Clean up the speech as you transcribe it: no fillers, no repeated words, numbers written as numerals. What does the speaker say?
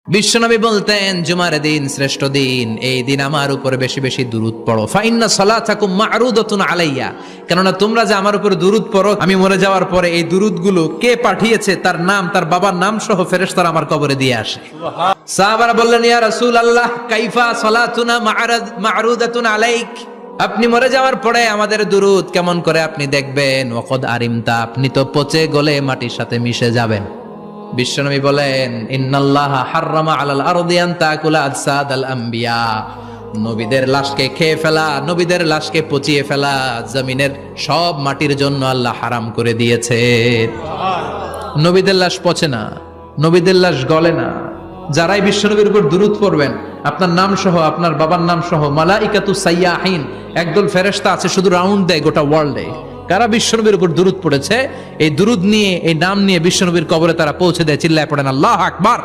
বিশ্বনবী বলতেন জুমার দিন শ্রেষ্ঠ দিন, এই দিন আমার উপরে বেশি বেশি দুরূদ পড়ো। ফাইন্না সালাতাকুম মা'রুদাতুন আলাইয়া, কেননা তোমরা যে আমার উপরে দুরূদ পড়ো, আমি মরে যাওয়ার পরে এই দুরূদগুলো কে পাঠিয়েছে তার নাম, তার বাবার নাম সহ ফেরেশতারা আমার কবরে দিয়ে আসে। সাহাবারা বললেন, ইয়া রাসূলুল্লাহ কাইফা সালাতুনা মা'রুদাতুন আলাইক, আপনি মরে যাওয়ার পরে আমাদের দুরূদ কেমন করে আপনি দেখবেন? ওয়াকাদ আরিমতা, আপনি তো পচে গলে মাটির সাথে মিশে যাবেন। বিশ্বনবী বলেন, ইন্নাল্লাহা হাররামা আলাল আরদি আন তাকুলা আজসাদাল আম্বিয়া, নবীদের লাশকে খেয়ে ফেলা, নবীদের লাশকে পচিয়ে ফেলা জমিনের সব মাটির জন্য আল্লাহ হারাম করে দিয়েছে। নবীদের লাশ পচে না, নবীদের লাশ গলে না। যারাই বিশ্বনবীর উপর দুরূদ পড়বেন, আপনার নাম সহ, আপনার বাবার নাম সহ, মালাইকাতু সাইয়াহিন, একদল ফেরেশতা আছে শুধু রাউন্ড দেয় গোটা ওয়ার্ল্ডে। কারা বিশ্বনবীর উপর দুরূদ পড়েছে, এই দুরূদ নিয়ে, এই নাম নিয়ে বিশ্বনবীর কবরে তারা পৌঁছে দেয়। চিল্লায় পড়েন আল্লাহু আকবার।